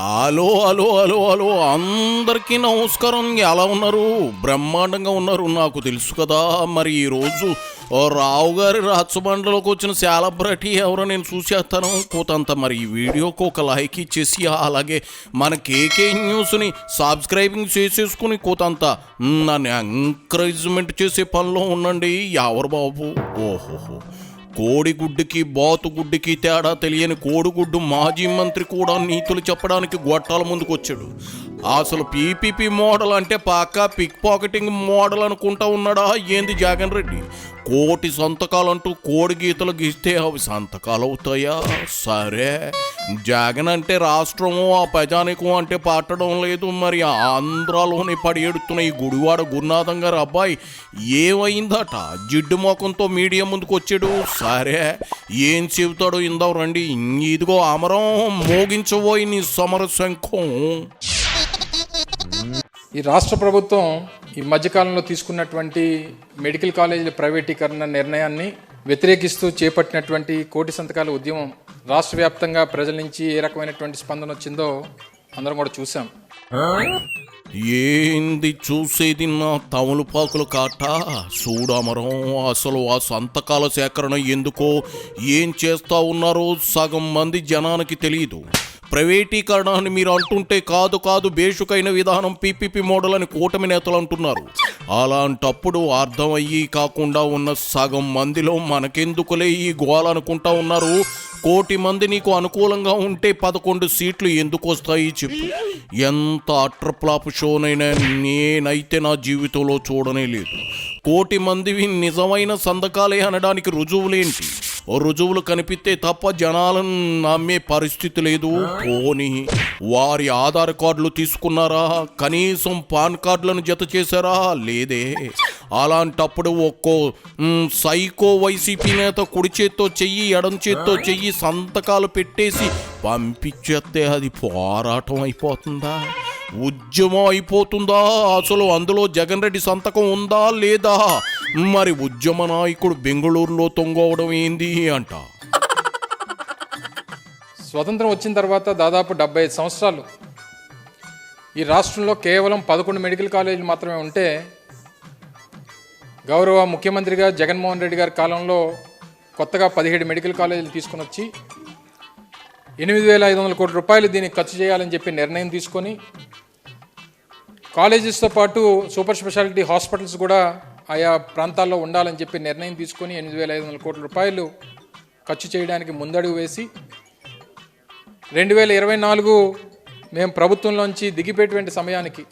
Hello hello hello hello అందరికీ నమస్కారం. ఎలా ఉన్నారు? బ్రహ్మాండంగా ఉన్నారు, నాకు తెలుసు కదా. మరి ఈరోజు రావు గారి రచ్చబండలోకి వచ్చిన సెలబ్రిటీ ఎవరో నేను చూసేస్తాను కోతంత. మరి ఈ వీడియోకి ఒక లైక్ ఇచ్చేసి అలాగే మన కేకే న్యూస్ని సబ్స్క్రైబింగ్ చేసేసుకుని కోతంత నన్ను ఎంకరేజ్మెంట్ చేసే పనిలో ఉండండి. ఎవరు బాబు? ఓహోహో, కోడిగుడ్డుకి బాతుగుడ్డుకి తేడా తెలియని కోడిగుడ్డు మాజీ మంత్రి కూడా నీతులు చెప్పడానికి గొట్టాల ముందుకు వచ్చాడు. అసలు పీపీపీ మోడల్ అంటే పక్కా పిక్ పాకెటింగ్ మోడల్ అనుకుంటా ఉన్నాడా ఏంది జగన్ రెడ్డి? కోటి సంతకాలంటూ కోడి గీతలు గీస్తే అవి సంతకాలు అవుతాయా? సరే, జగన్ అంటే రాష్ట్రము, ఆ ప్రజానికం అంటే పట్టడం లేదు. మరి ఆంధ్రాలోని పడి ఎడుతున్న ఈ గుడివాడ గురునాథం గారు అబ్బాయి ఏమైందట? జిడ్డు మొఖంతో మీడియా ముందుకు వచ్చాడు. సరే, ఏం చెబుతాడో ఇందాం రండి. ఇదిగో అమరం మోగించబోయి నీ సమర శంఖం. ఈ రాష్ట్ర ప్రభుత్వం ఈ మధ్యకాలంలో తీసుకున్నటువంటి మెడికల్ కాలేజీల ప్రైవేటీకరణ నిర్ణయాన్ని వ్యతిరేకిస్తూ చేపట్టినటువంటి కోటి సంతకాల ఉద్యమం రాష్ట్ర వ్యాప్తంగా ప్రజల నుంచి ఏ రకమైనటువంటి స్పందన వచ్చిందో అందరం కూడా చూసాం. ఏంది చూసేది నా తమలపాకులు కాట? చూడమరం, అసలు ఆ సంతకాల సేకరణ ఎందుకో ఏం చేస్తా ఉన్నారో సగం మంది జనానికి తెలియదు. ప్రైవేటీకరణ అని మీరు అంటుంటే కాదు కాదు బేషుకైన విధానం పీపీపీ మోడల్ అని కూటమి నేతలు అంటున్నారు. అలాంటప్పుడు అర్థమయ్యి కాకుండా ఉన్న సగం మందిలో మనకెందుకులే ఈ గోల అనుకుంటా ఉన్నారు. కోటి మంది నీకు అనుకూలంగా ఉంటే 11 సీట్లు ఎందుకు వస్తాయి చెప్పు? ఎంత అట్రప్లాప్ షోనైనా నేనైతే నా జీవితంలో చూడనే లేదు. కోటి మందివి నిజమైన సంతకాలే అనడానికి రుజువులేంటి? రుజువులు కనిపిస్తే తప్ప జనాలను నమ్మే పరిస్థితి లేదు. పోనీ వారి ఆధార్ కార్డులు తీసుకున్నారా? కనీసం పాన్ కార్డులను జత చేశారా? లేదే. అలాంటప్పుడు ఒక్కో సైకో వైసీపీ నేత కుడి చేత్తో చెయ్యి ఎడం చేత్తో చెయ్యి సంతకాలు పెట్టేసి పంపించేస్తే అది పోరాటం అయిపోతుందా? ఉద్యమం అయిపోతుందా? అసలు అందులో జగన్ రెడ్డి సంతకం ఉందా లేదా? మరి ఉద్యమ నాయకుడు బెంగళూరులో తొంగవడం ఏంది అంట. స్వతంత్రం వచ్చిన తర్వాత దాదాపు 75 సంవత్సరాలు ఈ రాష్ట్రంలో కేవలం 11 మెడికల్ కాలేజీలు మాత్రమే ఉంటే, గౌరవ ముఖ్యమంత్రిగా జగన్మోహన్ రెడ్డి గారి కాలంలో కొత్తగా 17 మెడికల్ కాలేజీలు తీసుకుని వచ్చి 8,500 కోట్ల రూపాయలు దీనికి ఖర్చు చేయాలని చెప్పి నిర్ణయం తీసుకొని, కాలేజెస్తో పాటు సూపర్ స్పెషాలిటీ హాస్పిటల్స్ కూడా ఆయా ప్రాంతాల్లో ఉండాలని చెప్పి నిర్ణయం తీసుకొని 8,500 కోట్ల రూపాయలు ఖర్చు చేయడానికి ముందడుగు వేసి 2024 మేము ప్రభుత్వంలోంచి దిగిపోయేటువంటి సమయానికి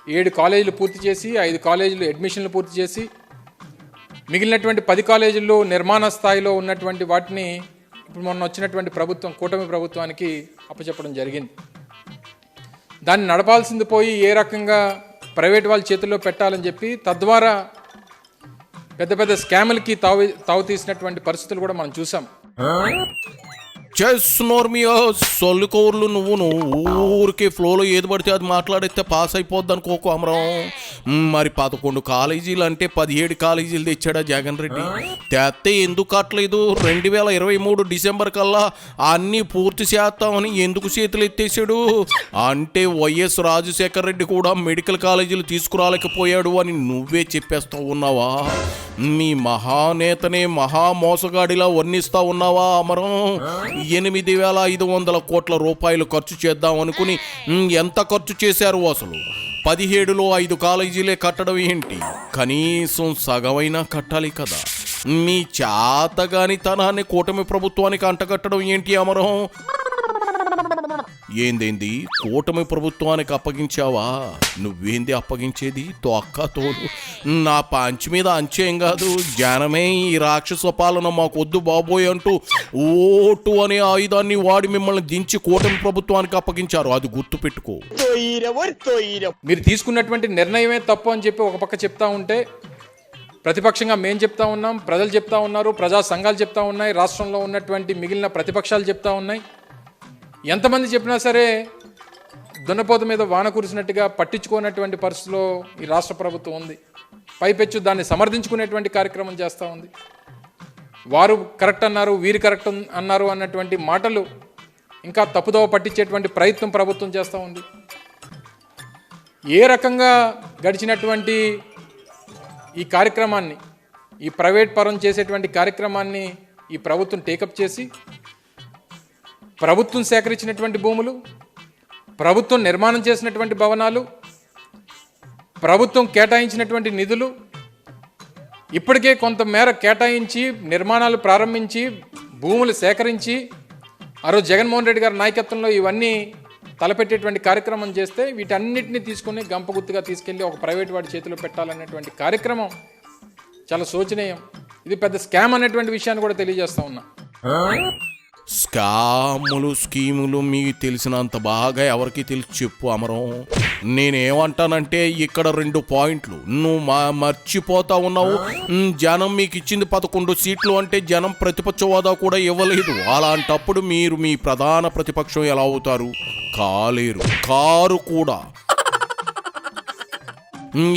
7 కాలేజీలు పూర్తి చేసి 5 కాలేజీలు అడ్మిషన్లు పూర్తి చేసి మిగిలినటువంటి 10 కాలేజీల్లో నిర్మాణ స్థాయిలో ఉన్నటువంటి వాటిని ఇప్పుడు మొన్న వచ్చినటువంటి ప్రభుత్వం, కూటమి ప్రభుత్వానికి అప్పచెప్పడం జరిగింది. దాన్ని నడపాల్సింది పోయి ఏ రకంగా ప్రైవేట్ వాళ్ళ చేతుల్లో పెట్టాలని చెప్పి తద్వారా పెద్ద పెద్ద స్కాములకి తావు తీసినటువంటి పరిస్థితులు కూడా మనం చూసాం. చేస్తున్నోర్మియో సొల్లుకోర్లు నువ్వు ఊరికే ఫ్లోలో ఏది పడితే అది మాట్లాడితే పాస్ అయిపోద్ది అనుకోకు అమరం. మరి 11 కాలేజీలు అంటే 17 కాలేజీలు తెచ్చాడా జగన్ రెడ్డి? తెస్తే ఎందుకు కట్టలేదు? 2023 డిసెంబర్ కల్లా అన్నీ పూర్తి చేస్తామని ఎందుకు చేతులు ఎత్తేసాడు? అంటే వైఎస్ రాజశేఖర రెడ్డి కూడా మెడికల్ కాలేజీలు తీసుకురాలేకపోయాడు అని నువ్వే చెప్పేస్తా ఉన్నావా? మీ మహానేతనే మహామోసగాడిలా వర్ణిస్తా ఉన్నావా అమరం? 8,500 కోట్ల రూపాయలు ఖర్చు చేద్దాం అనుకుని ఎంత ఖర్చు చేశారు? అసలు 17లో 5 కాలేజీలే కట్టడం ఏంటి? కనీసం సగమైనా కట్టాలి కదా. మీ చేతగానితనాన్ని కూటమి ప్రభుత్వానికి అంటగట్టడం ఏంటి అమరం? ఏందేంది కూటమి ప్రభుత్వానికి అప్పగించావా? నువ్వేంది అప్పగించేది? తొక్క తోడు. నా పంచి మీద అంచేం కాదు, జనమే ఈ రాక్షస పాలన మాకొద్దు బాబోయ్ అంటూ ఓటు అనే ఆయుధాన్ని వాడి మిమ్మల్ని దించి కూటమి ప్రభుత్వానికి అప్పగించారు. అది గుర్తు పెట్టుకో. మీరు తీసుకున్నటువంటి నిర్ణయమే తప్పు అని చెప్పి ఒక పక్క చెప్తా ఉంటే, ప్రతిపక్షంగా మేము చెప్తా ఉన్నాం, ప్రజలు చెప్తా ఉన్నారు, ప్రజా సంఘాలు చెప్తా ఉన్నాయి, రాష్ట్రంలో ఉన్నటువంటి మిగిలిన ప్రతిపక్షాలు చెప్తా ఉన్నాయి. ఎంతమంది చెప్పినా సరే దున్నపోత మీద వాన కురిసినట్టుగా పట్టించుకోనటువంటి పరిస్థితిలో ఈ రాష్ట్ర ప్రభుత్వం ఉంది. పైపెచ్చు దాన్ని సమర్థించుకునేటువంటి కార్యక్రమం చేస్తూ ఉంది. వారు కరెక్ట్ అన్నారు, వీరు కరెక్ట్ అన్నారు అన్నటువంటి మాటలు ఇంకా తప్పుదోవ పట్టించేటువంటి ప్రయత్నం ప్రభుత్వం చేస్తూ ఉంది. ఏ రకంగా గడిచినటువంటి ఈ కార్యక్రమాన్ని, ఈ ప్రైవేట్ పరం చేసేటువంటి కార్యక్రమాన్ని ఈ ప్రభుత్వం టేకప్ చేసి ప్రభుత్వం సేకరించినటువంటి భూములు, ప్రభుత్వం నిర్మాణం చేసినటువంటి భవనాలు, ప్రభుత్వం కేటాయించినటువంటి నిధులు ఇప్పటికే కొంతమేర కేటాయించి నిర్మాణాలు ప్రారంభించి భూములు సేకరించి ఆ రోజు జగన్మోహన్ రెడ్డి గారి నాయకత్వంలో ఇవన్నీ తలపెట్టేటువంటి కార్యక్రమం చేస్తే వీటన్నిటిని తీసుకుని గంపగుత్తుగా తీసుకెళ్ళి ఒక ప్రైవేట్ వాడి చేతిలో పెట్టాలనేటువంటి కార్యక్రమం చాలా శోచనీయం. ఇది పెద్ద స్కామ్ అనేటువంటి విషయాన్ని కూడా తెలియజేస్తా ఉన్నా. స్కాములు స్కీములు మీకు తెలిసినంత బాగా ఎవరికి తెలిసి చెప్పు అమరం. నేనేమంటానంటే ఇక్కడ 2 పాయింట్లు నువ్వు మర్చిపోతా ఉన్నావు. జనం మీకు ఇచ్చింది 11 సీట్లు అంటే జనం ప్రతిపక్ష హోదా కూడా ఇవ్వలేదు. అలాంటప్పుడు మీరు మీ ప్రధాన ప్రతిపక్షం ఎలా అవుతారు? కాలేరు, కారు కూడా.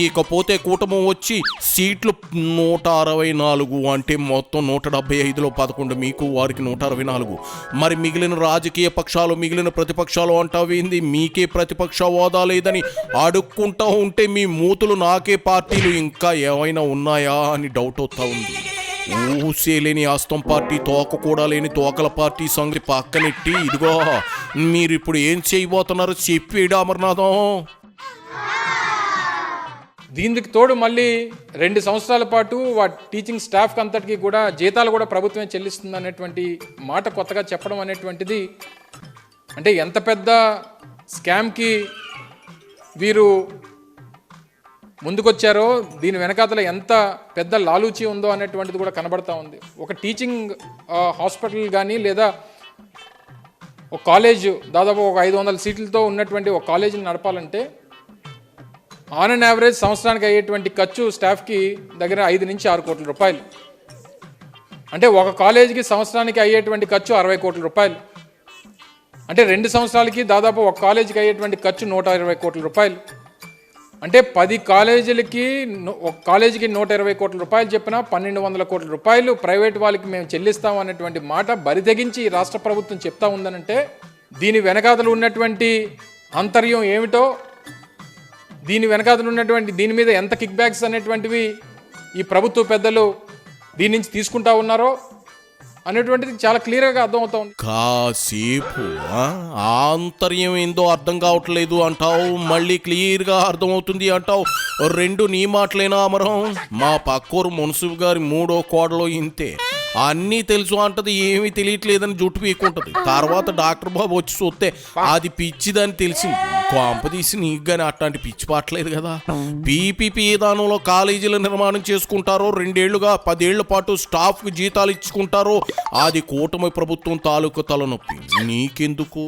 ఇకపోతే కూటమి వచ్చి సీట్లు 164 అంటే మొత్తం 175లో 11 మీకు, వారికి 164. మరి మిగిలిన రాజకీయ పక్షాలు, మిగిలిన ప్రతిపక్షాలు అంటావేంది? మీకే ప్రతిపక్ష హోదా లేదని అడుక్కుంటా ఉంటే మీ మూతులు నాకే పార్టీలు ఇంకా ఏమైనా ఉన్నాయా అని డౌట్ వస్తూ ఉంది. ఊసేలేని ఆస్తం పార్టీ, తోక కూడా లేని తోకల పార్టీ సంగతి పక్కనెట్టి ఇదిగో మీరిప్పుడు ఏం చేయబోతున్నారు చెప్పేడు అమర్నాథం. దీనికి తోడు మళ్ళీ 2 సంవత్సరాల పాటు టీచింగ్ స్టాఫ్కి అంతటికి కూడా జీతాలు కూడా ప్రభుత్వమే చెల్లిస్తుంది అనేటువంటి మాట కొత్తగా చెప్పడం అనేటువంటిది అంటే ఎంత పెద్ద స్కామ్కి వీరు ముందుకొచ్చారో, దీని వెనకాతల ఎంత పెద్ద లాలూచి ఉందో అనేటువంటిది కూడా కనబడతా ఉంది. ఒక టీచింగ్ హాస్పిటల్ కానీ లేదా ఒక కాలేజ్ దాదాపు ఒక 500 సీట్లతో ఉన్నటువంటి ఒక కాలేజీని నడపాలంటే ఆన్ అండ్ యావరేజ్ సంవత్సరానికి అయ్యేటువంటి ఖర్చు స్టాఫ్కి దగ్గర 5 నుంచి 6 కోట్ల రూపాయలు. అంటే ఒక కాలేజీకి సంవత్సరానికి అయ్యేటువంటి ఖర్చు 60 కోట్ల రూపాయలు. అంటే 2 సంవత్సరాలకి దాదాపు ఒక కాలేజీకి అయ్యేటువంటి ఖర్చు 120 కోట్ల రూపాయలు. అంటే 10 కాలేజీలకి ఒక కాలేజీకి 120 కోట్ల రూపాయలు చెప్పిన 1200 కోట్ల రూపాయలు ప్రైవేట్ వాళ్ళకి మేము చెల్లిస్తాం అనేటువంటి మాట బరితెగించి రాష్ట్ర ప్రభుత్వం చెప్తా ఉందనంటే దీని వెనకాతలు ఉన్నటువంటి అంతర్యం ఏమిటో, దీని వెనకాతలు ఉన్నటువంటి దీని మీద ఎంత కిక్ బ్యాక్స్ అనేటువంటివి ఈ ప్రభుత్వ పెద్దలు దీని నుంచి తీసుకుంటా ఉన్నారో అనేటువంటిది చాలా క్లియర్గా అర్థమవుతుంది. కాసేపు ఆంతర్యం ఏందో అర్థం కావట్లేదు అంటావు, మళ్ళీ క్లియర్గా అర్థమవుతుంది అంటావు. 2 నీ మాటలేనా అమరం? మా పక్కూరు మున్సిపల్ గారి 3వ కోడలో ఇంతే, అన్నీ తెలుసు అంటది, ఏమీ తెలియట్లేదని జుట్టు పీక్కుంటది. తర్వాత డాక్టర్ బాబు వచ్చి చూస్తే అది పిచ్చిదని తెలిసింది. కొంపదీసి నీకు కానీ అట్లాంటి పిచ్చి పాటలేదు కదా. పీపీపీ విధానంలో కాలేజీల నిర్మాణం చేసుకుంటారో, 2 ఏళ్లుగా 10 ఏళ్ల పాటు స్టాఫ్కి జీతాలు ఇచ్చుకుంటారో అది కూటమి ప్రభుత్వం తాలూకు తలనొప్పి. నీకెందుకు?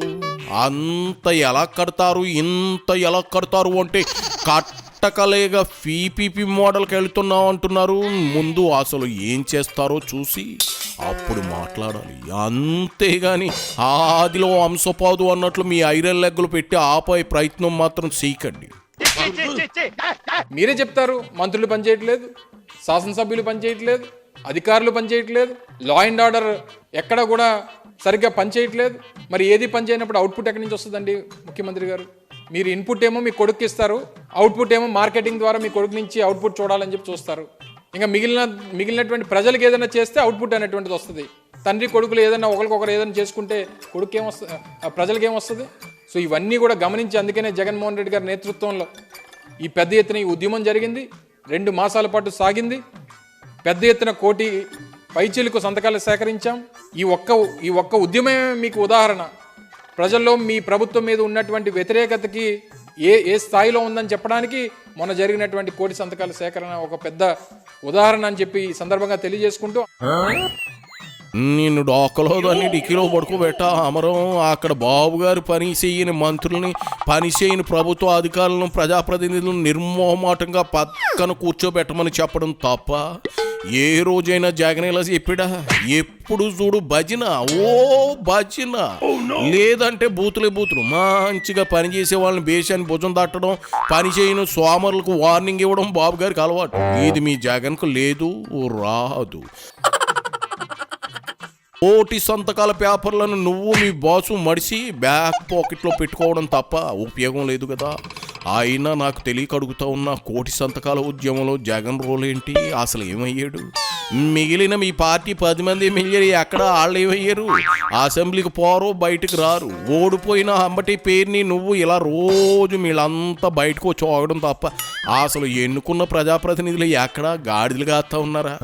అంత ఎలా కడతారు, ఇంత ఎలా కడతారు అంటే కట్టకలేగా పీపీపీ మోడల్కి వెళ్తున్నాం అంటున్నారు. ముందు అసలు ఏం చేస్తారో చూసి అప్పుడు మాట్లాడాలి. అంతేగాని ఆదిలో అంశపాదు అన్నట్లు మీ ఐరన్ లెగ్గులు పెట్టి ఆపే ప్రయత్నం మాత్రం చేయకండి. మీరే చెప్తారు మంత్రులు పనిచేయట్లేదు, శాసనసభ్యులు పనిచేయట్లేదు, అధికారులు పనిచేయట్లేదు, లా అండ్ ఆర్డర్ ఎక్కడ కూడా సరిగ్గా పనిచేయట్లేదు. మరి ఏది పనిచేయనప్పుడు అవుట్పుట్ ఎక్కడి నుంచి వస్తుందండి ముఖ్యమంత్రి గారు? మీరు ఇన్పుట్ ఏమో మీ కొడుకు ఇస్తారు, అవుట్పుట్ ఏమో మార్కెటింగ్ ద్వారా మీ కొడుకు నుంచి అవుట్పుట్ చూడాలని చెప్పి చూస్తారు. ఇంకా మిగిలినటువంటి ప్రజలకు ఏదైనా చేస్తే అవుట్పుట్ అనేటువంటిది వస్తుంది. తండ్రి కొడుకులు ఏదైనా ఒకరికొకరు ఏదైనా చేసుకుంటే కొడుకు ఏమొస్తుంది, ప్రజలకు ఏమొస్తుంది? సో ఇవన్నీ కూడా గమనించి అందుకనే జగన్మోహన్ రెడ్డి గారి నేతృత్వంలో ఈ పెద్ద ఎత్తున ఈ ఉద్యమం జరిగింది. 2 మాసాల పాటు సాగింది. పెద్ద ఎత్తున 1 కోటి పైచీలకు సంతకాలు సేకరించాం. ఈ ఒక్క ఉద్యమమే మీకు ఉదాహరణ. ప్రజల్లో మీ ప్రభుత్వం మీద ఉన్నటువంటి వ్యతిరేకతకి ఏ స్థాయిలో ఉందని చెప్పడానికి మొన్న జరిగినటువంటి 1 కోటి సంతకాల సేకరణ ఒక పెద్ద ఉదాహరణ అని చెప్పి ఈ సందర్భంగా తెలియజేసుకుంటూ నిన్ను డోకలో దాన్ని డిక్కీలో పడుకోబెట్టా అమరం. అక్కడ బాబు గారు పని చేయని మంత్రుల్ని, పని చేయని ప్రభుత్వ అధికారులను, ప్రజాప్రతినిధులను నిర్మోహమాటంగా పక్కన కూర్చోబెట్టమని చెప్పడం తప్ప ఏ రోజైనా జగన్ ఇలా చెప్పాడా? ఎప్పుడు చూడు భజన, ఓ భజన, లేదంటే బూతులే బూతులు. మంచిగా పనిచేసే వాళ్ళని బేసాన్ని భుజం తట్టడం, పని చేయని సోమరులకు వార్నింగ్ ఇవ్వడం బాబు గారికి అలవాటు. ఇది మీ జగన్కు లేదు, రాదు. కోటి సంతకాల పేపర్లను నువ్వు మీ బాసు మడిసి బ్యాక్ పాకెట్లో పెట్టుకోవడం తప్ప ఉపయోగం లేదు కదా. అయినా నాకు తెలియక అడుగుతా ఉన్న కోటి సంతకాల ఉద్యమంలో జగన్ రోల్ ఏంటి, అసలు ఏమయ్యాడు? మిగిలిన మీ పార్టీ 10 మంది ఎమ్మెల్యేలు ఎక్కడ వాళ్ళు ఏమయ్యారు? అసెంబ్లీకి పోరు, బయటకు రారు. ఓడిపోయిన అంబటి పేరుని నువ్వు ఇలా రోజు వీళ్ళంతా బయటకు వచ్చి ఆగడం తప్ప అసలు ఎన్నుకున్న ప్రజాప్రతినిధులు ఎక్కడ గాడిదలు కాస్తా ఉన్నారా?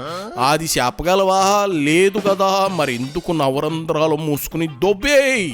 అది చెప్పగలవా? లేదు కదా. మరి ఎందుకు నవరంధ్రాలు మూసుకుని దొబ్బేయ్.